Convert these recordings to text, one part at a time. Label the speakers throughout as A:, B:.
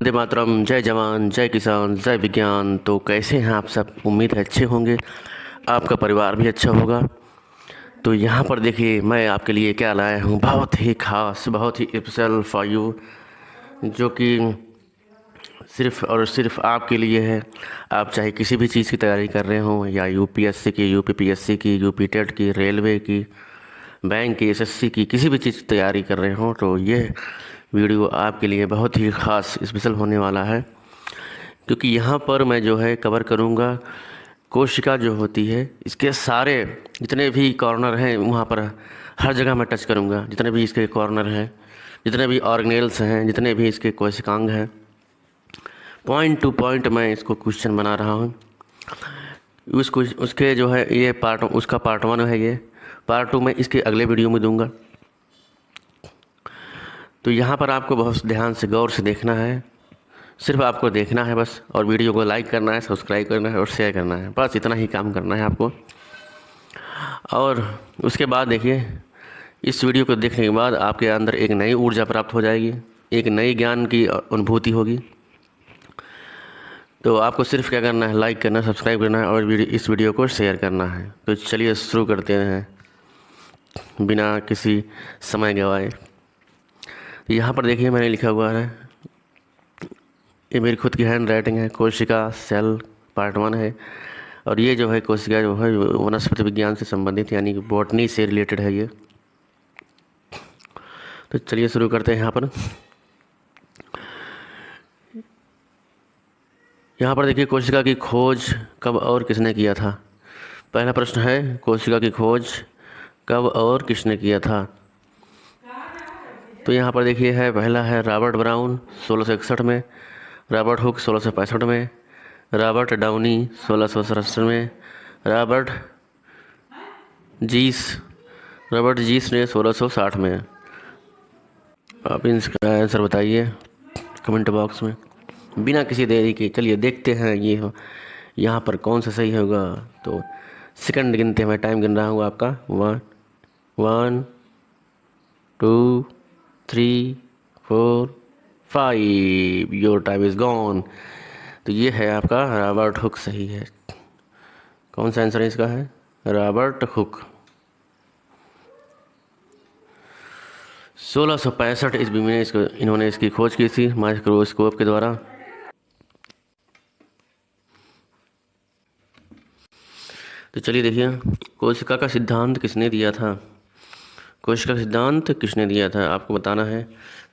A: वंदे मातरम। जय जवान जय किसान जय विज्ञान। तो कैसे हैं आप सब? उम्मीद है अच्छे होंगे, आपका परिवार भी अच्छा होगा। तो यहाँ पर देखिए मैं आपके लिए क्या लाया हूँ, बहुत ही खास, बहुत ही स्पेशल फॉर यू, जो कि सिर्फ़ और सिर्फ आपके लिए है। आप चाहे किसी भी चीज़ की तैयारी कर रहे हो, या यूपीएससी की, यूपीपीएससी की, यूपी टेट की, रेलवे की, बैंक की, एसएससी की, किसी भी चीज़ की तैयारी कर रहे हो, तो ये वीडियो आपके लिए बहुत ही ख़ास स्पेशल होने वाला है। क्योंकि यहाँ पर मैं जो है कवर करूँगा कोशिका जो होती है, इसके सारे जितने भी कॉर्नर हैं वहाँ पर हर जगह मैं टच करूँगा। जितने भी इसके कॉर्नर हैं, जितने भी ऑर्गेनेल्स हैं, जितने भी इसके कोशिकांग हैं, पॉइंट टू पॉइंट मैं इसको क्वेश्चन बना रहा हूँ। उसके जो है ये पार्ट, उसका पार्ट 1 है, ये पार्ट 2 मैं इसके अगले वीडियो में दूंगा। तो यहाँ पर आपको बहुत ध्यान से गौर से देखना है, सिर्फ आपको देखना है बस, और वीडियो को लाइक करना है, सब्सक्राइब करना है और शेयर करना है, बस इतना ही काम करना है आपको। और उसके बाद देखिए, इस वीडियो को देखने के बाद आपके अंदर एक नई ऊर्जा प्राप्त हो जाएगी, एक नई ज्ञान की अनुभूति होगी। तो आपको सिर्फ क्या करना है, लाइक करना, सब्सक्राइब करना है और इस वीडियो को शेयर करना है। तो चलिए शुरू करते हैं बिना किसी समय गंवाए। यहाँ पर देखिए मैंने लिखा हुआ है, ये मेरी खुद की हैंड राइटिंग है, कोशिका सेल पार्ट 1 है। और ये जो है कोशिका जो है वनस्पति विज्ञान से संबंधित, यानी कि बॉटनी से रिलेटेड है ये। तो चलिए शुरू करते हैं। यहाँ पर देखिए कोशिका की खोज कब और किसने किया था। पहला प्रश्न है, कोशिका की खोज कब और किसने किया था। तो यहाँ पर देखिए है, पहला है रॉबर्ट ब्राउन 1661 में, रॉबर्ट हुक 1665 में, रॉबर्ट डाउनी 1667 में, जीस रॉबर्ट जीस ने 1660 में। आप इसका आंसर बताइए कमेंट बॉक्स में बिना किसी देरी के। चलिए देखते हैं ये यहाँ पर कौन सा सही होगा। तो सेकंड गिनते हैं, मैं टाइम गिन रहा हूँ आपका। 1 2 3 4 5। Your time is gone. तो ये है आपका रॉबर्ट हुक सही है। कौन सा आंसर है इसका? है रॉबर्ट हुक। 1665 ईस्वी में इन्होंने इसकी खोज की थी माइक्रोस्कोप के द्वारा। तो चलिए देखिए, कोशिका का सिद्धांत किसने दिया था। कोशिका का सिद्धांत किसने दिया था आपको बताना है।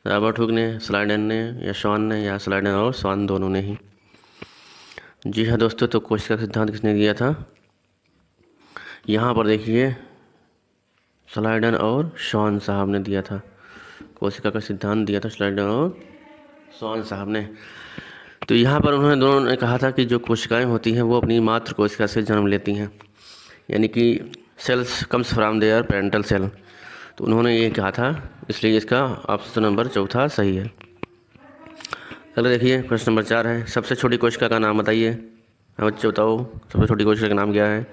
A: रॉबर्ट हुक ने, स्लाइडन ने, या स्वान ने, या स्लाइडन और स्वान दोनों ने ही। जी हाँ दोस्तों, तो कोशिका का सिद्धांत किसने दिया था? यहाँ पर देखिए स्लाइडन और स्वान साहब ने दिया था। कोशिका का सिद्धांत दिया था स्लाइडन और स्वान साहब ने। तो यहाँ पर उन्होंने दोनों ने कहा था कि जो कोशिकाएं होती हैं वो अपनी मातृ कोशिका से जन्म लेती हैं, यानी कि cells comes from their parental cell. तो उन्होंने ये कहा था, इसलिए इसका ऑप्शन नंबर चौथा सही है। अगला देखिए प्रश्न नंबर 4 है, सबसे छोटी कोशिका का नाम बताइए। हाँ बच्चे बताओ, सबसे छोटी कोशिका का नाम क्या है?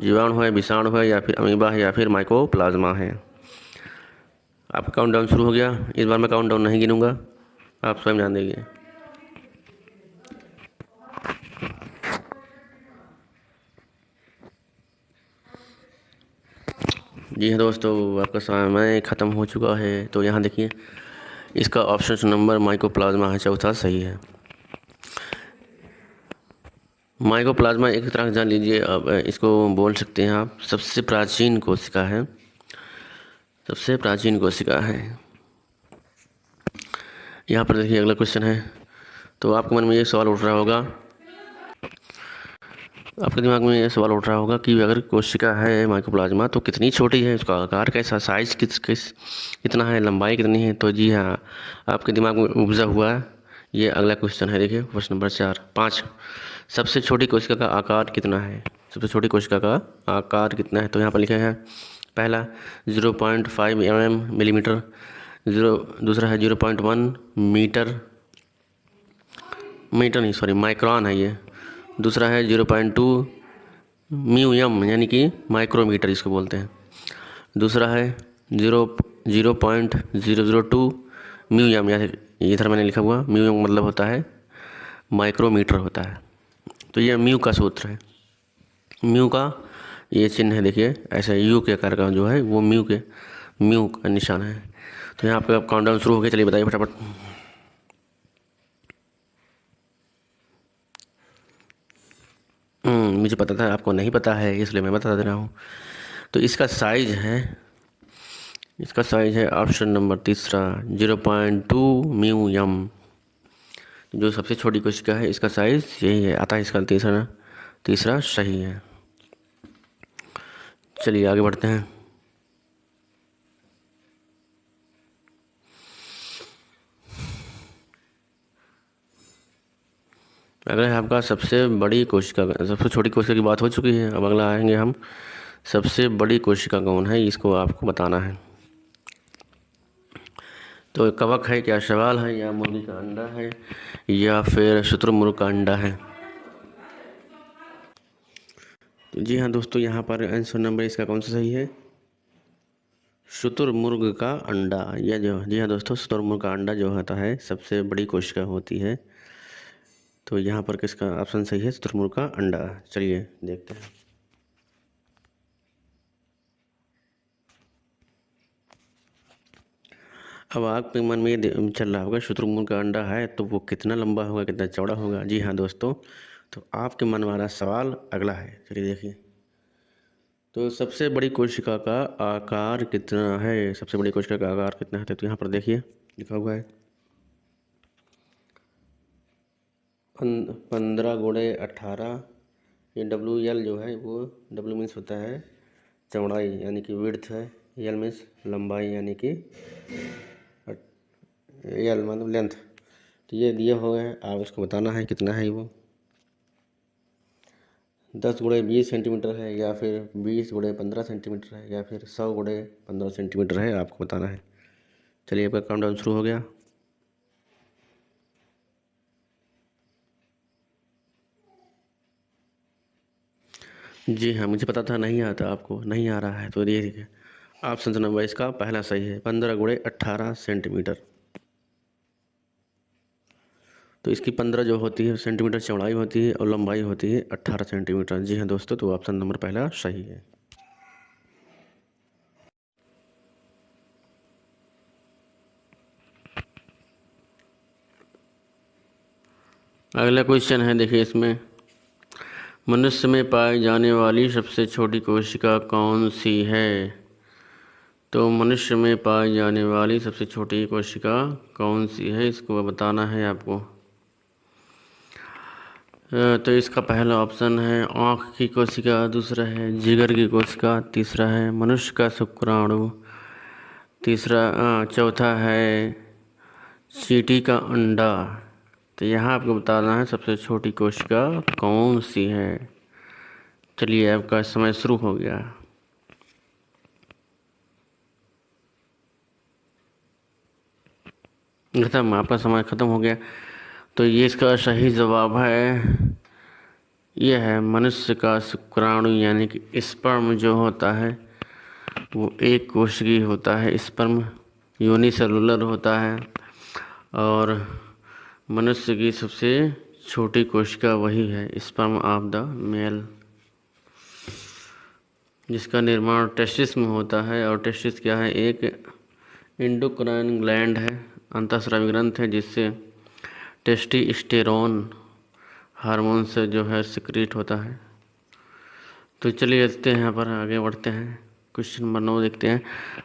A: जीवाणु है, विषाणु है, या फिर अमीबा है, या फिर माइकोप्लाज्मा है। आपका काउंटडाउन शुरू हो गया। इस बार मैं काउंटडाउन नहीं गिनूंगा, आप स्वयं जान देंगे। जी हाँ दोस्तों, आपका समय ख़त्म हो चुका है। तो यहाँ देखिए इसका ऑप्शन नंबर माइकोप्लाज्मा है, चौथा सही है। माइकोप्लाज्मा एक तरह जान लीजिए, अब इसको बोल सकते हैं आप सबसे प्राचीन कोशिका है, सबसे प्राचीन कोशिका है। यहाँ पर देखिए अगला क्वेश्चन है। तो आपके मन में ये सवाल उठ रहा होगा, आपके दिमाग में ये सवाल उठ रहा होगा कि अगर कोशिका है माइकोप्लाज्मा तो कितनी छोटी है, उसका आकार कैसा, साइज कितना है, लंबाई कितनी है। तो जी हाँ, आपके दिमाग में उपजा हुआ है, ये अगला क्वेश्चन है। देखिए प्रश्न नंबर 5, सबसे छोटी कोशिका का आकार कितना है। सबसे छोटी कोशिका का आकार कितना है? तो यहाँ पर लिखा है, पहला 0.5 मिलीमीटर, दूसरा है 0.1 मीटर नहीं सॉरी माइक्रॉन है ये। दूसरा है 0.2 म्यूएम, यानी कि माइक्रोमीटर इसको बोलते हैं। दूसरा है 0.002 म्यू यम, या इधर मैंने लिखा हुआ म्यू यम मतलब होता है माइक्रोमीटर होता है। तो ये म्यू का सूत्र है। म्यू का ये चिन्ह है, देखिए ऐसा यू के आकार का जो है वो म्यू का निशान है। तो यहाँ पे अब काउंटडाउन शुरू हो गया, चलिए बताइए फटाफट। मुझे पता था, आपको नहीं पता है इसलिए मैं बता दे रहा हूँ। तो इसका साइज है ऑप्शन नंबर तीसरा 0.2 म्यू यम। जो सबसे छोटी कोशिका है इसका साइज यही है, आता है इसका तीसरा सही है। चलिए आगे बढ़ते हैं। अगला है आपका सबसे छोटी कोशिका की बात हो चुकी है। अब अगला आएंगे हम, सबसे बड़ी कोशिका कौन है, इसको आपको बताना है। तो कवक है, क्या सवाल है, या मुर्गी का अंडा है, या फिर शुतुरमुर्ग का अंडा है। तो जी हाँ दोस्तों, यहाँ पर आंसर नंबर इसका कौन सा सही है, शुतुरमुर्ग का अंडा। या जी हाँ दोस्तों, शुतुरमुर्ग का अंडा जो होता है सबसे बड़ी कोशिका होती है। तो यहाँ पर किसका ऑप्शन सही है, शुतुरमुर्ग का अंडा। चलिए देखते हैं। अब आपके मन में ये चल रहा होगा शुतुरमुर्ग का अंडा है तो वो कितना लंबा होगा, कितना चौड़ा होगा। जी हाँ दोस्तों, तो आपके मन वाला सवाल अगला है, चलिए देखिए। तो सबसे बड़ी कोशिका का आकार कितना है, सबसे बड़ी कोशिका का आकार कितना है, तो यहाँ पर देखिए लिखा हुआ है 15 × 18। ये WL जो है वो W मीन्स होता है चौड़ाई यानी कि विड्थ है, L मीन्स लंबाई यानी कि L मतलब लेंथ। तो ये दिए हुए हैं, आप उसको बताना है कितना है वो। 10 × 20 सेंटीमीटर है, या फिर 20 × 15 सेंटीमीटर है, या फिर 100 × 15 सेंटीमीटर है, आपको बताना है। चलिए आपका काउंटडाउन शुरू हो गया। जी हाँ, मुझे पता था नहीं आता, आपको नहीं आ रहा है। तो ये देखिए ऑप्शन नंबर इसका पहला सही है, 15 × 18 सेंटीमीटर। तो इसकी 15 जो होती है सेंटीमीटर चौड़ाई होती है और लंबाई होती है 18 सेंटीमीटर। जी हाँ दोस्तों, तो ऑप्शन नंबर पहला सही है। अगला क्वेश्चन है, देखिए इसमें, मनुष्य में पाई जाने वाली सबसे छोटी कोशिका कौन सी है। तो मनुष्य में पाई जाने वाली सबसे छोटी कोशिका कौन सी है, इसको बताना है आपको। तो इसका पहला ऑप्शन है आँख की कोशिका, दूसरा है जिगर की कोशिका, तीसरा है मनुष्य का शुक्राणु, चौथा है चींटी का अंडा। तो यहाँ आपको बताना है सबसे छोटी कोशिका कौन सी है। चलिए आपका समय शुरू हो गया। खत्म, आपका समय ख़त्म हो गया। तो ये इसका सही जवाब है, यह है मनुष्य का शुक्राणु यानी कि स्पर्म जो होता है वो एक कोशिकीय होता है। स्पर्म यूनिसेलुलर होता है और मनुष्य की सबसे छोटी कोशिका वही है, स्पर्म ऑफ द मेल, जिसका निर्माण टेस्टिस में होता है। और टेस्टिस क्या है, एक इंडोक्राइन ग्लैंड है, अंतःस्रावी ग्रंथ है, जिससे टेस्टोस्टेरोन हार्मोन से जो है सिक्रीट होता है। तो चलिए देखते हैं, यहाँ पर आगे बढ़ते हैं। क्वेश्चन नंबर 9 देखते हैं,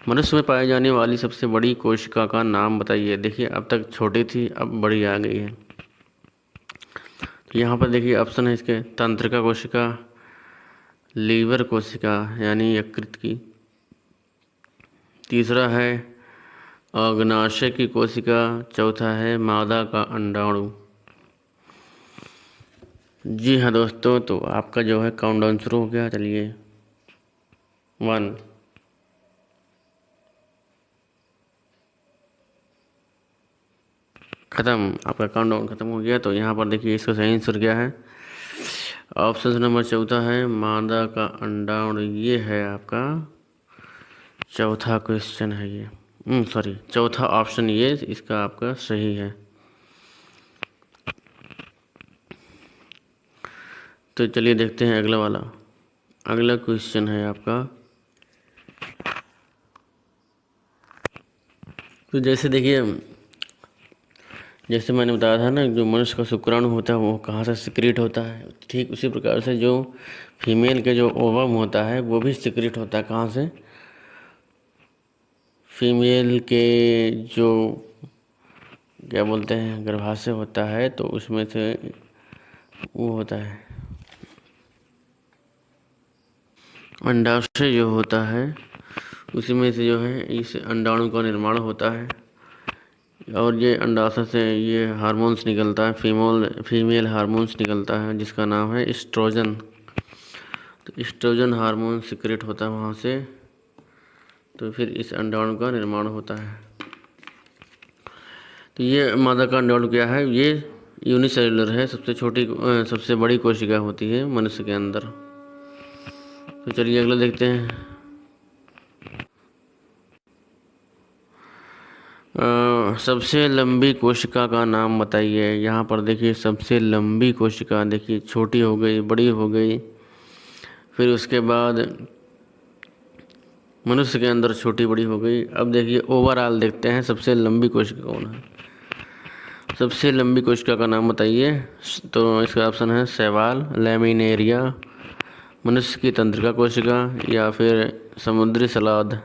A: मनुष्य में पाई जाने वाली सबसे बड़ी कोशिका का नाम बताइए। देखिए अब तक छोटी थी, अब बड़ी आ गई है। तो यहाँ पर देखिए ऑप्शन है इसके, तंत्रिका कोशिका, लीवर कोशिका यानी यकृत की, तीसरा है अग्नाशय की कोशिका, चौथा है मादा का अंडाणु। जी हाँ दोस्तों, तो आपका जो है काउंटडाउन शुरू हो गया। चलिए 1, ख़त्म, आपका काउंटडाउन ख़त्म हो गया। तो यहाँ पर देखिए इसका सही आंसर क्या है, ऑप्शन नंबर चौथा है मादा का अंडाणु। ये है आपका चौथा क्वेश्चन है ये। सॉरी, चौथा ऑप्शन ये इसका आपका सही है। तो चलिए देखते हैं अगला वाला। अगला क्वेश्चन है आपका, तो जैसे देखिए, जैसे मैंने बताया था ना, जो मनुष्य का शुक्राणु होता है वो कहाँ से सिक्रीट होता है, ठीक उसी प्रकार से जो फीमेल के जो ओवम होता है वो भी सिक्रीट होता है। कहाँ से? फीमेल के जो क्या बोलते हैं गर्भाशय होता है, तो उसमें से वो होता है अंडाशय जो होता है, उसी में से जो है इस अंडाणु का निर्माण होता है। और ये अंडाशय से ये हार्मोन्स निकलता है, फीमेल हार्मोन्स निकलता है जिसका नाम है एस्ट्रोजन। तो एस्ट्रोजन हार्मोन सिक्रेट होता है वहाँ से, तो फिर इस अंडाणु का निर्माण होता है। तो ये मादा का अंडाणु क्या है? ये यूनिसेलुलर है, सबसे छोटी सबसे बड़ी कोशिका होती है मनुष्य के अंदर। तो चलिए अगला देखते हैं। सबसे लंबी कोशिका का नाम बताइए। यहाँ पर देखिए सबसे लंबी कोशिका, देखिए छोटी हो गई, बड़ी हो गई, फिर उसके बाद मनुष्य के अंदर छोटी बड़ी हो गई। अब देखिए ओवरऑल देखते हैं सबसे लंबी कोशिका कौन है। सबसे लंबी कोशिका का नाम बताइए। तो इसका ऑप्शन है शैवाल, लैमिनेरिया, मनुष्य की तंत्रिका कोशिका, या फिर समुद्री सलाद।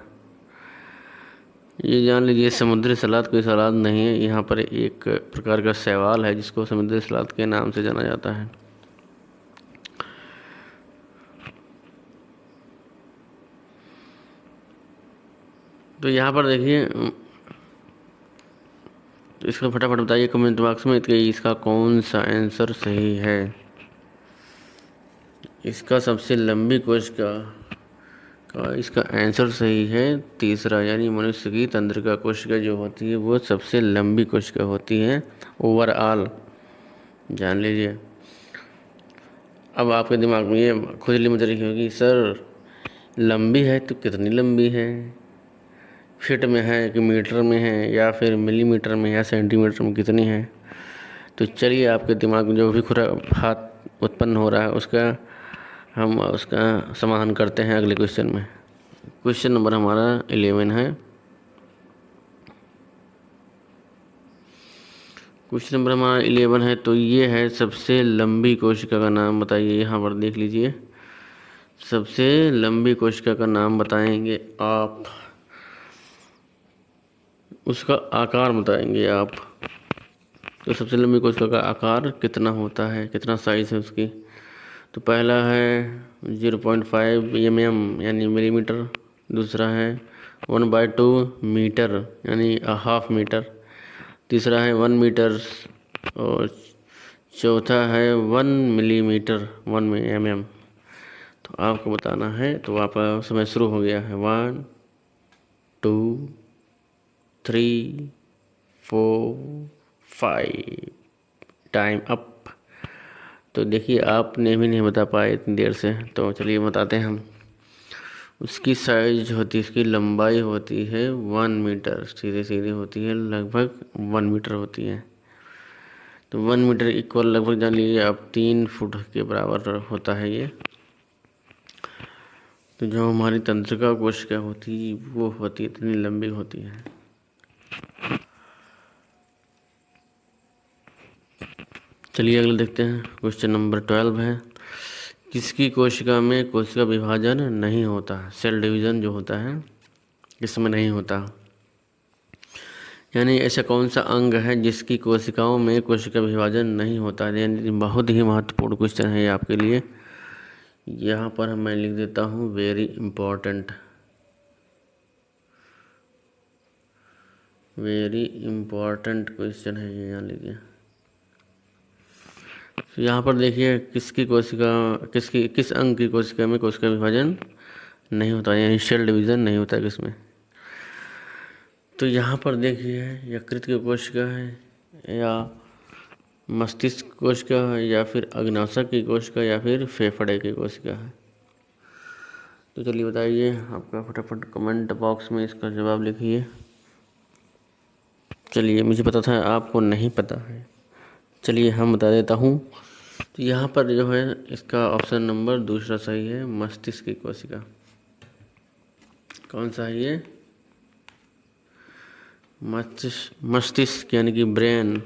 A: ये जान लीजिए समुद्री सलाद कोई सलाद नहीं है, यहाँ पर एक प्रकार का शैवाल है जिसको समुद्री सलाद के नाम से जाना जाता है। तो यहाँ पर देखिए, तो इसको फटाफट बताइए कमेंट बॉक्स में कि इसका कौन सा आंसर सही है। इसका सबसे लंबी कोशिका का इसका आंसर सही है तीसरा, यानी मनुष्य की तंत्रिका कोशिका जो होती है वो सबसे लंबी कोशिका होती है ओवरऑल, जान लीजिए। अब आपके दिमाग में ये खुजली मुझ रही होगी, सर लंबी है तो कितनी लंबी है, फीट में है कि मीटर में है या फिर मिलीमीटर में या सेंटीमीटर में कितनी है। तो चलिए आपके दिमाग में जो भी खुराफात उत्पन्न हो रहा है हम उसका समाधान करते हैं अगले क्वेश्चन में। क्वेश्चन नंबर हमारा 11 है। क्वेश्चन नंबर हमारा 11 है, तो ये है सबसे लंबी कोशिका का नाम बताइए। यहाँ पर देख लीजिए, सबसे लंबी कोशिका का नाम बताएंगे आप, उसका आकार बताएंगे आप। तो सबसे लंबी कोशिका का आकार कितना होता है, कितना साइज़ है उसकी। तो पहला है 0.5 mm यानी मिलीमीटर, दूसरा है 1/2 मीटर यानी हाफ मीटर, तीसरा है 1 मीटर, और चौथा है 1 मिलीमीटर 1 mm। तो आपको बताना है, तो आपका समय शुरू हो गया है। 1 2 3 4 5, टाइम अप। तो देखिए आपने भी नहीं बता पाए इतनी देर से, तो चलिए बताते हैं हम। उसकी साइज होती है, उसकी लंबाई होती है 1 मीटर, सीधे सीधे होती है, लगभग 1 मीटर होती है। तो 1 मीटर इक्वल लगभग जान लीजिए आप 3 फुट के बराबर होता है ये। तो जो हमारी तंत्रिका कोशिका होती है वो होती है, इतनी लंबी होती है। चलिए अगले देखते हैं। क्वेश्चन नंबर 12 है, किसकी कोशिका में कोशिका विभाजन नहीं होता, सेल डिवीज़न जो होता है इसमें नहीं होता। यानी ऐसा कौन सा अंग है जिसकी कोशिकाओं में कोशिका विभाजन नहीं होता। यानी बहुत ही महत्वपूर्ण क्वेश्चन है ये आपके लिए। यहाँ पर मैं लिख देता हूँ very important, very important question है ये, जान लीजिए। तो यहाँ पर देखिए किस अंग की कोशिका में कोशिका विभाजन नहीं होता, यानी सेल डिवीज़न नहीं होता किसमें। तो यहाँ पर देखिए यकृत की कोशिका है, या मस्तिष्क कोशिका है, या फिर अग्नाशय की कोशिका, या फिर फेफड़े की कोशिका है। तो चलिए बताइए, आपका फटाफट कमेंट बॉक्स में इसका जवाब लिखिए। चलिए, मुझे पता था आपको नहीं पता है, चलिए हम बता देता हूँ। तो यहाँ पर जो है इसका ऑप्शन नंबर दूसरा सही है, मस्तिष्क की कोशिका। कौन सा है ये? मस्तिष्क यानी कि ब्रेन।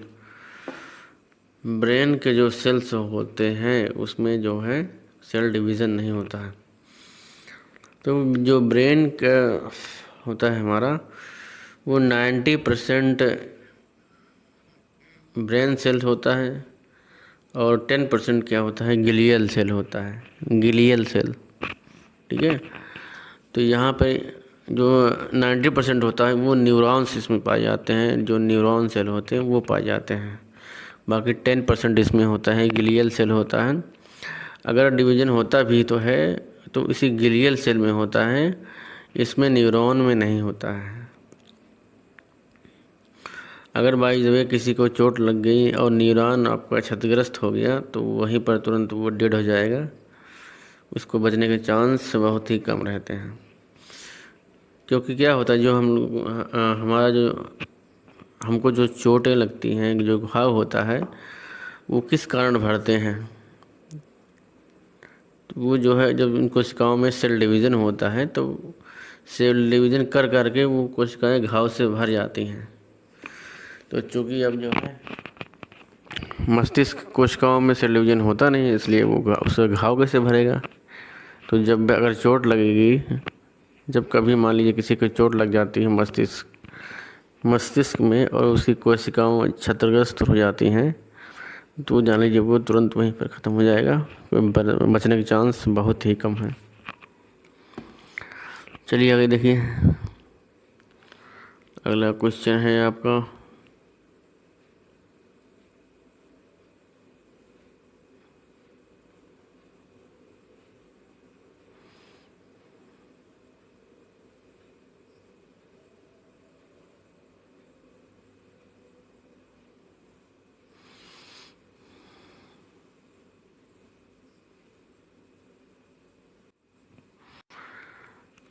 A: ब्रेन के जो सेल्स होते हैं उसमें जो है सेल डिवीज़न नहीं होता है। तो जो ब्रेन का होता है हमारा, वो 90% ब्रेन सेल होता है और 10% क्या होता है, गिलियल सेल होता है, गिलियल सेल। ठीक है। तो यहाँ पे जो 90% होता है वो न्यूरॉन्स इसमें पाए जाते हैं, जो न्यूरॉन सेल होते हैं वो पाए जाते हैं। बाकी 10% इसमें होता है गिलियल सेल होता है। अगर डिवीज़न होता भी तो है तो इसी गिलियल सेल में होता है, इसमें न्यूरॉन में नहीं होता है। अगर बाई द वे किसी को चोट लग गई और न्यूरॉन आपका क्षतिग्रस्त हो गया तो वहीं पर तुरंत वो डेड हो जाएगा, उसको बचने के चांस बहुत ही कम रहते हैं। क्योंकि क्या होता है, जो हम हमारा जो हमको जो चोटें लगती हैं, जो घाव होता है, वो किस कारण भरते हैं? तो वो जो है जब उन कोशिकाओं में सेल डिवीज़न होता है तो सेल डिवीज़न कर करके वो कोशिकाएं घाव से भर जाती हैं। तो चूँकि अब जो है मस्तिष्क कोशिकाओं में सेल डिवीज़न होता नहीं है, इसलिए वो उसका घाव कैसे भरेगा? तो जब अगर चोट लगेगी, जब कभी मान लीजिए किसी को चोट लग जाती है मस्तिष्क में और उसकी कोशिकाओं क्षतिग्रस्त हो जाती हैं, तो जान लीजिए वो तुरंत वहीं पर ख़त्म हो जाएगा, बचने के चांस बहुत ही कम है। चलिए आगे देखिए, अगला क्वेश्चन है आपका।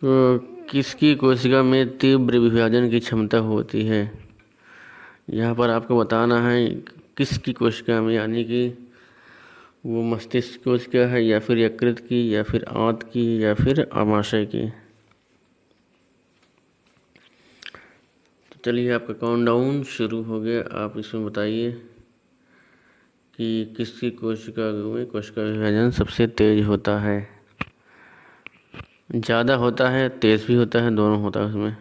A: तो किसकी कोशिका में तीव्र विभाजन की क्षमता होती है? यहाँ पर आपको बताना है किसकी कोशिका में, यानी कि वो मस्तिष्क कोशिका है या फिर यकृत की या फिर आंत की या फिर आमाशय की। तो चलिए आपका काउंटडाउन शुरू हो गया। आप इसमें बताइए कि किसकी कोशिका में कोशिका विभाजन सबसे तेज होता है। ज़्यादा होता है, तेज़ भी होता है, दोनों होता है उसमें।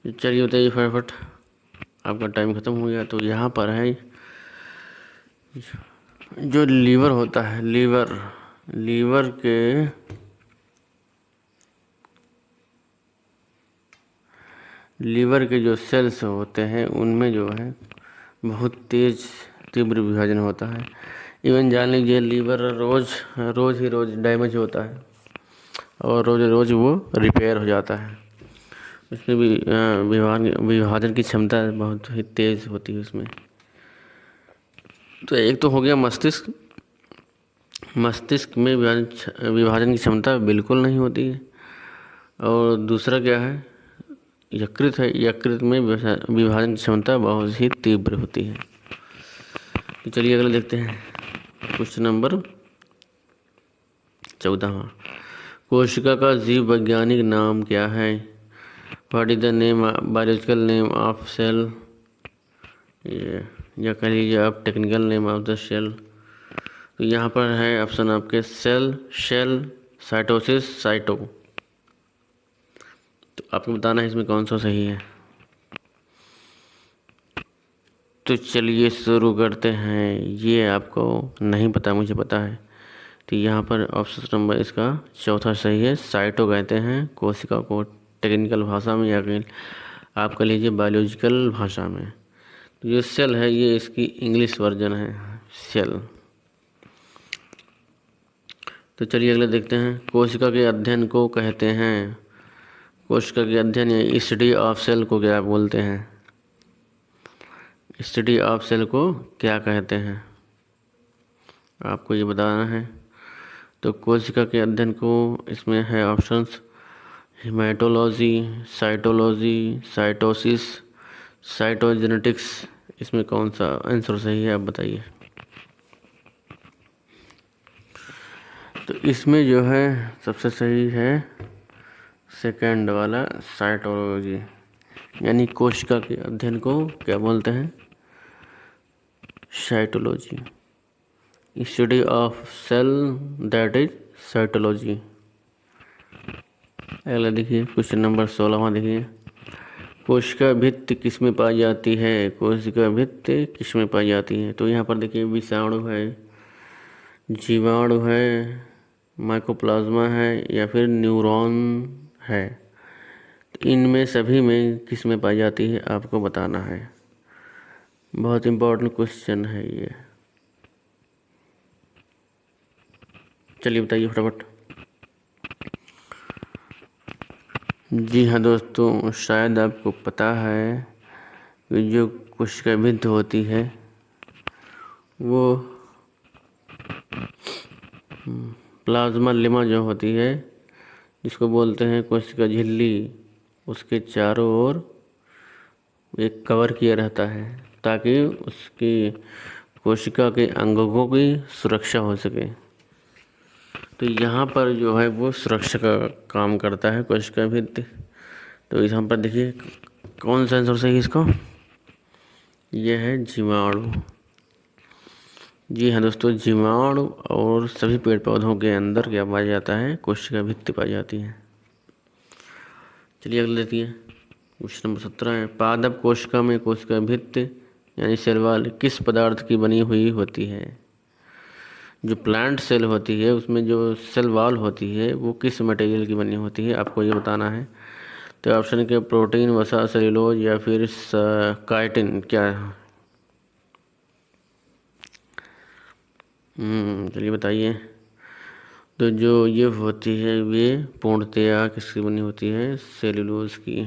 A: चलिए बताइए फटाफट, आपका टाइम ख़त्म हो गया। तो यहाँ पर है जो लीवर होता है, लीवर के जो सेल्स होते हैं उनमें जो है बहुत तेज़ तीव्र विभाजन होता है। इवन जान लीजिए लीवर रोज़ डैमेज होता है और रोज़ वो रिपेयर हो जाता है। उसमें भी विभाजन की क्षमता बहुत ही तेज़ होती है उसमें। तो एक तो हो गया मस्तिष्क में विभाजन की क्षमता बिल्कुल नहीं होती है, और दूसरा क्या है, यकृत है, यकृत में विभाजन की क्षमता बहुत ही तीव्र होती है। तो चलिए अगला देखते हैं, क्वेश्चन नंबर 14वां। कोशिका का जीव वैज्ञानिक नाम क्या है? What is the name biological name of cell, या कह लीजिए आप technical name of the cell. तो यहाँ पर है ऑप्शन आपके सेल, शेल, साइटोसिस, साइटो। तो आपको बताना है इसमें कौन सा सही है। तो चलिए शुरू करते हैं। ये आपको नहीं पता, मुझे पता है। तो यहाँ पर ऑप्शन नंबर इसका चौथा सही है। साइटो कहते हैं कोशिका को टेक्निकल भाषा में, या फिर आप कह लीजिए बायोलॉजिकल भाषा में। तो ये सेल है, ये इसकी इंग्लिश वर्जन है, सेल। तो चलिए अगले देखते हैं, कोशिका के अध्ययन को कहते हैं, कोशिका के अध्ययन या स्टडी ऑफ सेल को क्या बोलते हैं? स्टडी ऑफ सेल को क्या कहते हैं? आपको ये बताना है। तो कोशिका के अध्ययन को इसमें है options haematology, cytology, cytosis, cytogenetics. इसमें कौन सा आंसर सही है आप बताइए। तो इसमें जो है सबसे सही है सेकंड वाला साइटोलॉजी, यानी कोशिका के अध्ययन को क्या बोलते हैं, cytology. Study of cell that is cytology. अगला देखिए क्वेश्चन नंबर 16वां देखिए, कोशिका भित्ति किस में पाई जाती है, कोशिका भित्ति किस में पाई जाती है। तो यहाँ पर देखिए विषाणु है, जीवाणु है, माइकोप्लाज्मा है या फिर न्यूरॉन है। तो इनमें सभी में किस में पाई जाती है आपको बताना है। बहुत इम्पोर्टेंट क्वेश्चन है ये, चलिए बताइए फटाफट। जी हाँ दोस्तों, शायद आपको पता है कि जो कोशिका भित्ति होती है वो प्लाज्मा लेमा जो होती है, जिसको बोलते हैं कोशिका झिल्ली, उसके चारों ओर एक कवर किया रहता है ताकि उसकी कोशिका के अंगों की सुरक्षा हो सके। तो यहाँ पर जो है वो सुरक्षा का काम करता है कोशिका भित्ति। तो यहाँ पर देखिए कौन सा आंसर सही है इसका, यह है जीवाणु। जी हाँ दोस्तों, जीवाणु और सभी पेड़ पौधों के अंदर क्या पाया जाता है, कोशिका भित्ति पाई जाती है। चलिए अगले लेती है क्वेश्चन नंबर 17 है, पादप कोशिका में कोशिका भित्ति यानी सेल वॉल किस पदार्थ की बनी हुई होती है। जो प्लांट सेल होती है उसमें जो सेल वॉल होती है वो किस मटेरियल की बनी होती है आपको ये बताना है। तो ऑप्शन के प्रोटीन, वसा, सेल्यूलोज या फिर काइटिन क्या है। चलिए बताइए। तो जो ये होती है वे पूर्णतया किसकी बनी होती है, सेल्यूलोज की।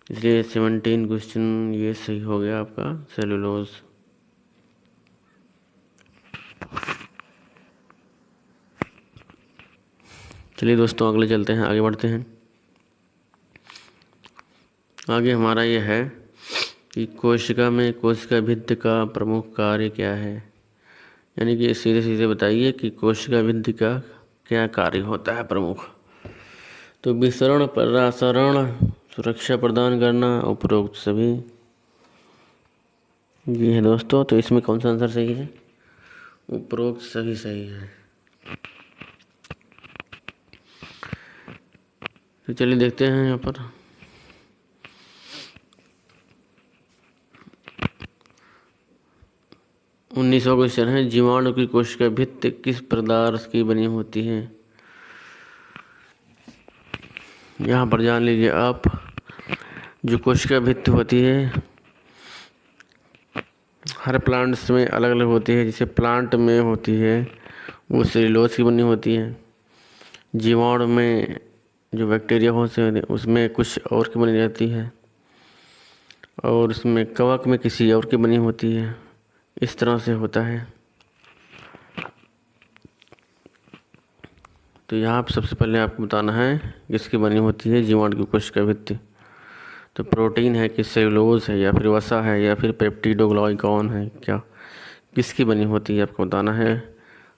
A: इसलिए 17 क्वेश्चन ये सही हो गया आपका, सेल्यूलोज। चलिए दोस्तों अगले चलते हैं, आगे बढ़ते हैं। आगे हमारा ये है कि कोशिका में कोशिका भित्ति का प्रमुख कार्य क्या है। यानी कि सीधे सीधे बताइए कि कोशिका भित्ति का क्या कार्य होता है प्रमुख। तो विसरण, परासरण, सुरक्षा प्रदान करना, उपरोक्त सभी। जी है दोस्तों, तो इसमें कौन सा आंसर सही है, उपरोक्त सभी सही है। तो चलिए देखते हैं यहाँ पर 19वां क्वेश्चन है, जीवाणु की कोशिका भित्ति किस पदार्थ की बनी होती है। यहाँ पर जान लीजिए आप, जो कोशिका भित्ति होती है हर प्लांट्स में अलग अलग होती है। जैसे प्लांट में होती है वो सेल्यूलोज की बनी होती है, जीवाणु में जो बैक्टीरिया होते हैं उसमें कुछ और की बनी रहती है, और उसमें कवक में किसी और की बनी होती है। इस तरह से होता है। तो यहाँ पर सबसे पहले आपको बताना है किसकी बनी होती है जीवाणु की कोशिका भित्ति। तो प्रोटीन है कि सेल्यूलोज है या फिर वसा है या फिर पेप्टिडोग्लाइकॉन है, क्या किसकी बनी होती है आपको बताना है,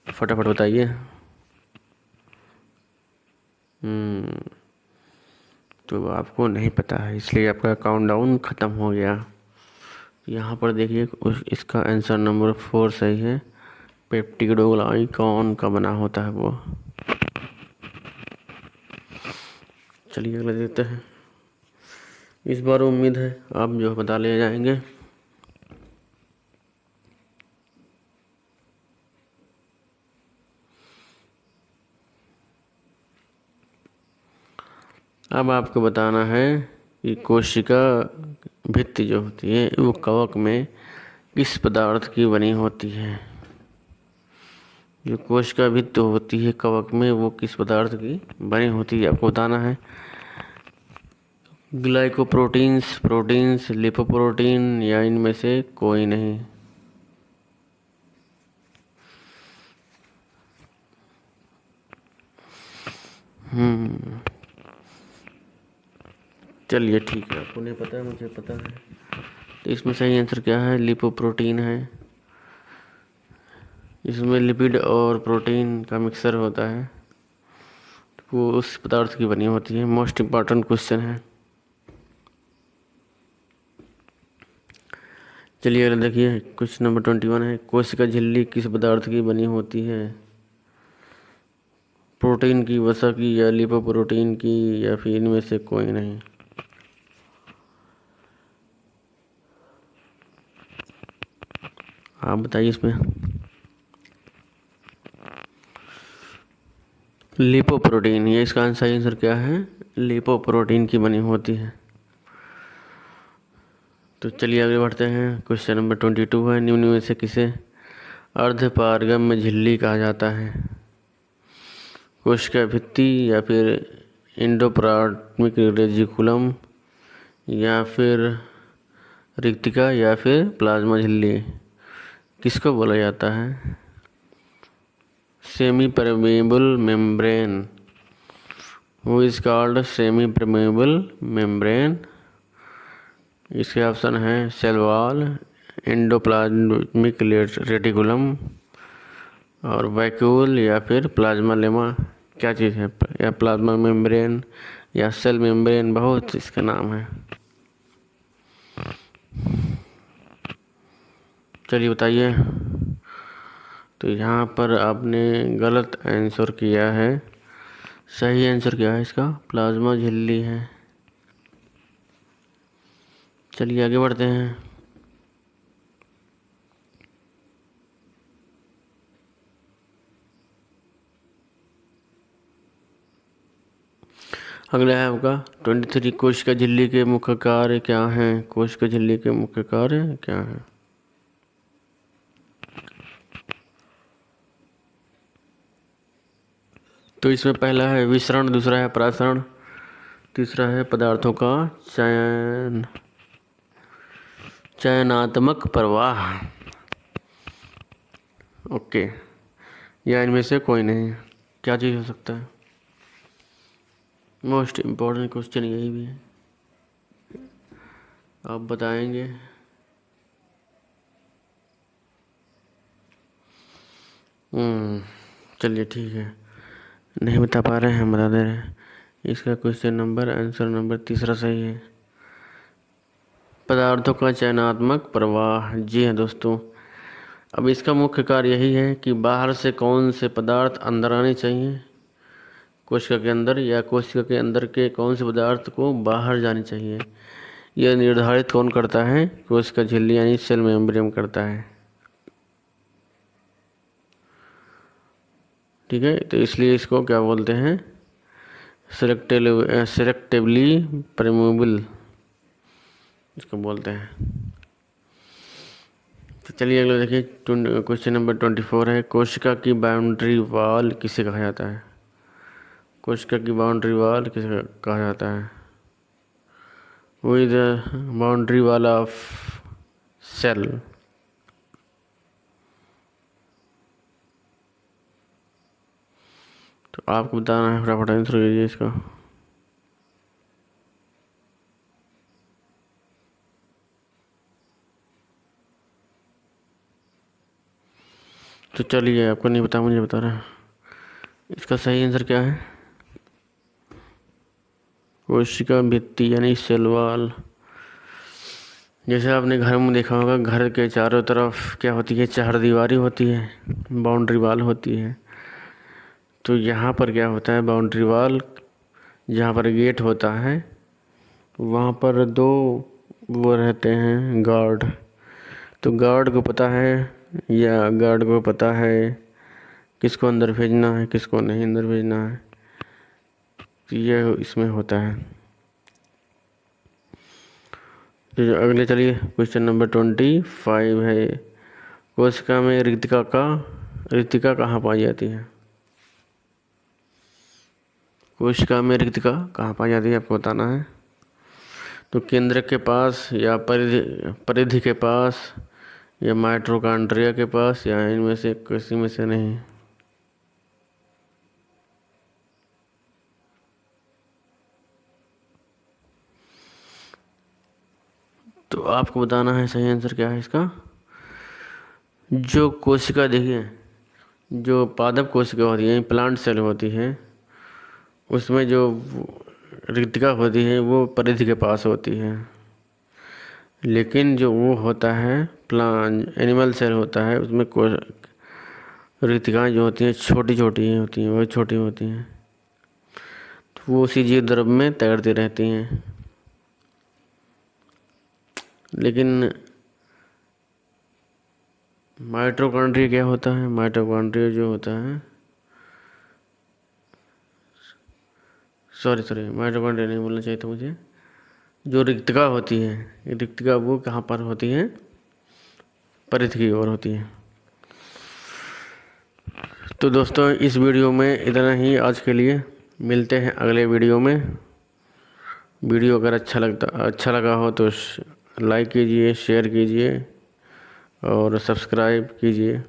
A: फटाफट बताइए। तो आपको नहीं पता है इसलिए आपका काउंटडाउन ख़त्म हो गया। यहाँ पर देखिए इसका आंसर नंबर 4 सही है, पेप्टिडोग्लाइकॉन का बना होता है वो। चलिए अगले देखते हैं। इस बार उम्मीद है आप जो बता ले जाएंगे। अब आपको बताना है कि कोशिका भित्ति जो होती है वो कवक में किस पदार्थ की बनी होती है। जो कोशिका भित्ति होती है कवक में वो किस पदार्थ की बनी होती है आपको बताना है। ग्लाइकोप्रोटीन्स, प्रोटीन्स, लिपोप्रोटीन या इनमें से कोई नहीं। चलिए ठीक है, आपको नहीं पता है, मुझे पता है। तो इसमें सही आंसर क्या है? लिपोप्रोटीन है। इसमें लिपिड और प्रोटीन का मिक्सर होता है, वो उस पदार्थ की बनी होती है। मोस्ट इम्पॉर्टेंट क्वेश्चन है। चलिए अगला देखिए, क्वेश्चन नंबर 21 है, कोशिका झिल्ली किस पदार्थ की बनी होती है? प्रोटीन की, वसा की, या लिपोप्रोटीन की, या फिर इनमें से कोई नहीं? आप बताइए इसमें। लिपोप्रोटीन, ये इसका सही आंसर क्या है? लिपोप्रोटीन की बनी होती है। तो चलिए आगे बढ़ते हैं। क्वेश्चन नंबर 22 है, निम्न में से किसे अर्धपारगम्य झिल्ली कहा जाता है? कोशिका भित्ति, या फिर एंडोप्लाज्मिक रेटिकुलम, या फिर रिक्तिका, या फिर प्लाज्मा झिल्ली? किसको बोला जाता है? Semi permeable membrane. Who is called semi permeable membrane? इसके ऑप्शन है सेल वॉल, एंडोप्लाज्मिक रेटिकुलम, और वैक्यूल, या फिर प्लाज्मा लेमा। क्या चीज़ है? या प्लाज्मा मेम्ब्रेन, या सेल मेम्ब्रेन, बहुत इसका नाम है। चलिए बताइए। तो यहाँ पर आपने गलत आंसर किया है। सही आंसर क्या है इसका? प्लाज्मा झिल्ली है। चलिए आगे बढ़ते हैं। अगला है आपका 23, कोशिका झिल्ली के मुख्य कार्य क्या हैं? कोशिका झिल्ली के मुख्य कार्य क्या हैं? तो इसमें पहला है विसरण, दूसरा है प्रासरण, तीसरा है पदार्थों का चयनात्मक प्रवाह। ओके, या इनमें से कोई नहीं? क्या चीज़ हो सकता है? मोस्ट इम्पोर्टेंट क्वेश्चन यही भी है, आप बताएंगे। चलिए ठीक है, नहीं बता पा रहे हैं, हम बता दे रहे हैं। इसका क्वेश्चन नंबर, आंसर नंबर तीसरा सही है, पदार्थों का चयनात्मक प्रवाह। जी हाँ दोस्तों, अब इसका मुख्य कार्य यही है कि बाहर से कौन से पदार्थ अंदर आने चाहिए कोशिका के अंदर, या कोशिका के अंदर के कौन से पदार्थ को बाहर जानी चाहिए, यह निर्धारित कौन करता है? कोशिका झिल्ली यानी सेल मेम्ब्रेन करता है। ठीक है, तो इसलिए इसको क्या बोलते हैं? सेलेक्टिवली परमेबल इसको बोलते हैं। तो चलिए अगला देखिए, क्वेश्चन नंबर 24 है, कोशिका की बाउंड्री वॉल किसे कहा जाता है? कोशिका की बाउंड्री वॉल किसे कहा जाता है? वो is boundary wall of cell. तो आपको बताना है, फटाफट आंसर कीजिए इसका। तो चलिए, आपको नहीं पता, मुझे बता रहा है। इसका सही आंसर क्या है? कोशिका भित्ति यानी सेल वॉल। जैसे आपने घर में देखा होगा, घर के चारों तरफ क्या होती है? चारदीवारी होती है, बाउंड्री वॉल होती है। तो यहाँ पर क्या होता है? बाउंड्री वॉल, जहाँ पर गेट होता है, वहाँ पर दो वो रहते हैं गार्ड। तो गार्ड को पता है, या गार्ड को पता है किसको अंदर भेजना है, किसको नहीं अंदर भेजना है। तो ये इसमें होता है। तो अगले चलिए, क्वेश्चन नंबर 25 है, कोशिका में रिक्तिका कहाँ पाई जाती है? कोशिका में रिक्तिका कहाँ पाई जाती है, आपको बताना है। तो केंद्र के पास, या परिधि के पास, या माइटोकॉन्ड्रिया के पास, या इनमें से किसी में से नहीं? तो आपको बताना है सही आंसर क्या है इसका। जो कोशिका देखिए, जो पादप कोशिका होती है, प्लांट सेल होती है, उसमें जो रिक्तिका होती है वो परिधि के पास होती है। लेकिन जो वो होता है प्लांट एनिमल सेल होता है, उसमें रिक्तिकाएँ जो होती हैं छोटी छोटी होती हैं, वो छोटी होती हैं, तो वो उसी जीव द्रव्य में तैरती रहती हैं। लेकिन माइटोकॉन्ड्रिया क्या होता है, माइटोकॉन्ड्रिया जो होता है, सॉरी माइटोकॉन्ड्रिया नहीं बोलना चाहिए था मुझे। जो रिक्तिका होती है, ये रिक्तिका वो कहाँ पर होती है, परिधि की ओर होती है। तो दोस्तों इस वीडियो में इतना ही आज के लिए, मिलते हैं अगले वीडियो में। वीडियो अगर अच्छा लगा हो तो लाइक कीजिए, शेयर कीजिए और सब्सक्राइब कीजिए,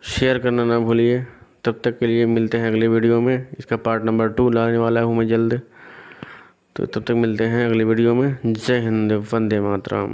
A: शेयर करना ना भूलिए। तब तक के लिए मिलते हैं अगले वीडियो में। इसका पार्ट नंबर 2 लाने वाला हूँ मैं जल्द। तो तब तक मिलते हैं अगले वीडियो में। जय हिंद, वंदे मातरम।